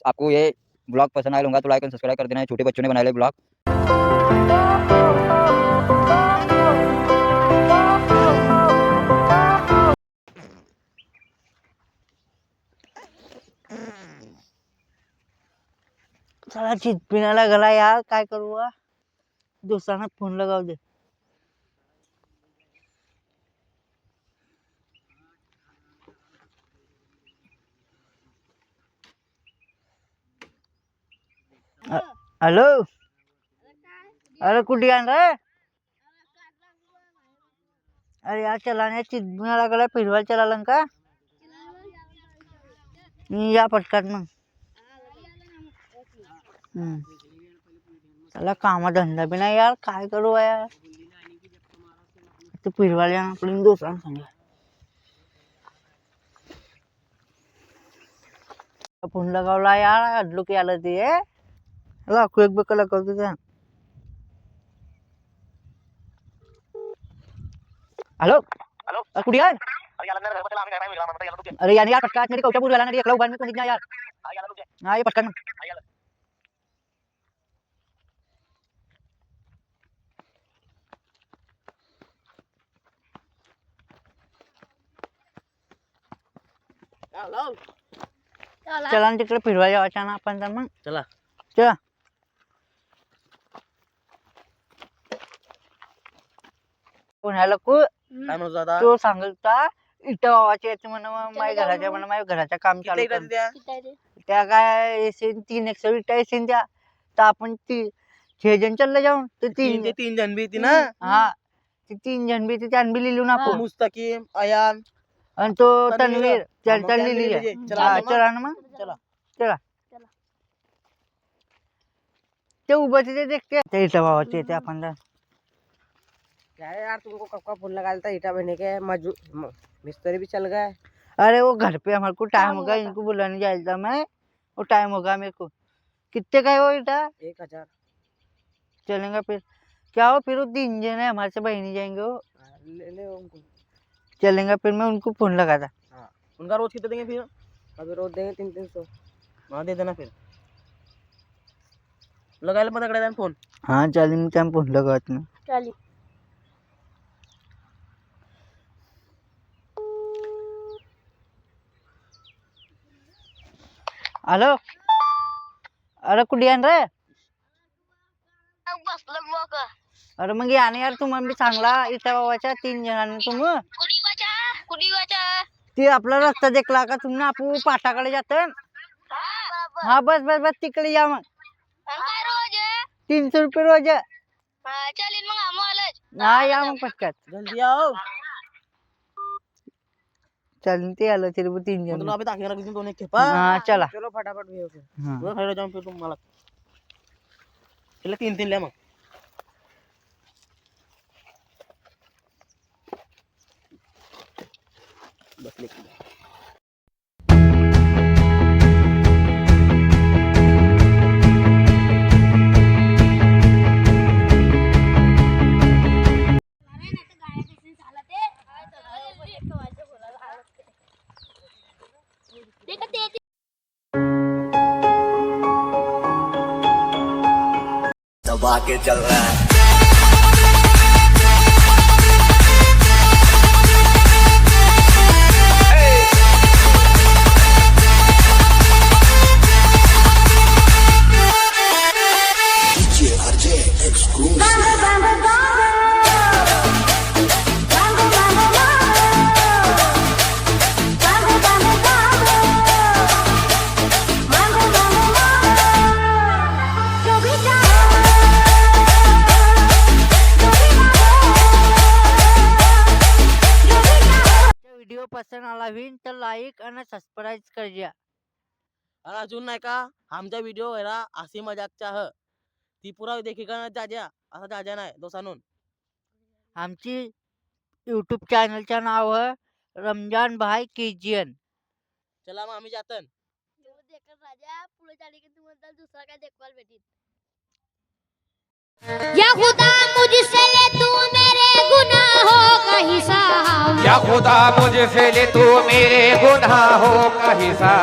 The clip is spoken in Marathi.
आपको ये ब्लॉग पसंद आया होगा तो लाइक एंड सब्सक्राइब कर देना है। छोटे बच्चों ने बनाए ब्लॉग। साला चीज पिण्याला गेला यार, काय करू? दुसऱ्यांना फोन लगाव दे. हॅलो, अरे कुठे आहे रे? अरे यार चलाने चीज पिण्याला गेला, फिरवायला चला का? या पटकन मग. चला कामा धंदा भी नाही यार, काय करू यार? तू फिरवायला आपण दुसरा सांगा. फोन लगावला यार, अडलो की आलं ते. लाखो एक बकला करतो त्या. हॅलो हॅलो, कुठे आहे? अरे यार यार पटकन मेरी कौचा पूरवाला ना, एकला उभा मी कोणी नाही यार. हा ये पटकन. चला तिकडे फिरवायला जायचं ना आपण तर मग. चला चला. कोणाला को काय म्हणत होता? तो सांगता इथं वावाचे येते म्हणा, माझ्या घराच्या म्हणा, माझ्या घराचं काम चालू कर. त्या काय येशील 3 120 येशील त्या, तर आपण 6 जण चालले जाऊन. ते 3 जण भी ती ना. हा ते 3 जण भी त्या बी लिहिलो ना आपण. मुस्तकीम, अयान आणि तो तन्वीर चल लिहिली. चला ना मग. चला चला ते उभं तिथे देखते ते इथं भावाचे येते आपण तर. क्या है यार, तुमको कब का फोन लगा देता ईटा बने के मिस्त्री भी चल गए. अरे वो घर पे हमारे को टाइम होगा, इनको बुलाने जाएगा मैं. वो टाइम होगा मेरे को. कितने का है वो इटा? 1000 चलेगा फिर. क्या हो फिर वो 3 जन है हमारे से, बहनी जाएंगे वो. ले उनको. चलेगा फिर मैं उनको फोन लगा था. हाँ, उनका रोज कितने देंगे फिर? अभी रोज देंगे 300-300. हाँ दे देना फिर. लगायला पता करेगा फोन. हाँ चल मैं टाइम फोन लगा ना. चलिए. हॅलो, अरे कुठे आहे रे? अरे मग याने यार तुम्हाला मी सांगला इथं बाबाच्या 3 जणांनी तुम्ही ते आपला रस्ता देखला का तुम्ही आपू पाटाकडे जात. हा बस बस बस तिकडे या मग. 300 रुपये रोज. हा या मग पटकन. जल्दी आओ. चल ते आलं तेरे 3 जण. मतलब अभी तक आखिर किसी दोनों के पास. हाँ चला. चलो फटाफट भी हो फिर. हाँ. वो खड़े जाऊं फिर तुम मला. चले 3 ले मग. बस लेके. दबा के चल रहा है. व्हिडिओ पसंत आला होईल तर लाईक आणि सबस्क्राईब कर द्या. और अजून नाही का आमचा व्हिडिओ आहे ना हसी मजाकचा ह ती पुरा देखी का जाजा असा जाजा नाही दोसानून. आमची यूट्यूब चॅनलचं नाव आहे रमजान भाई KGN. चला मग आम्ही जातन. दुसरा काय देखभाल भेटील. या खुदा मुझसे ले तू मेरे गुनाहों का हिसाब. या खुदा मुझसे ले तू मेरे गुनाहों का हिसाब.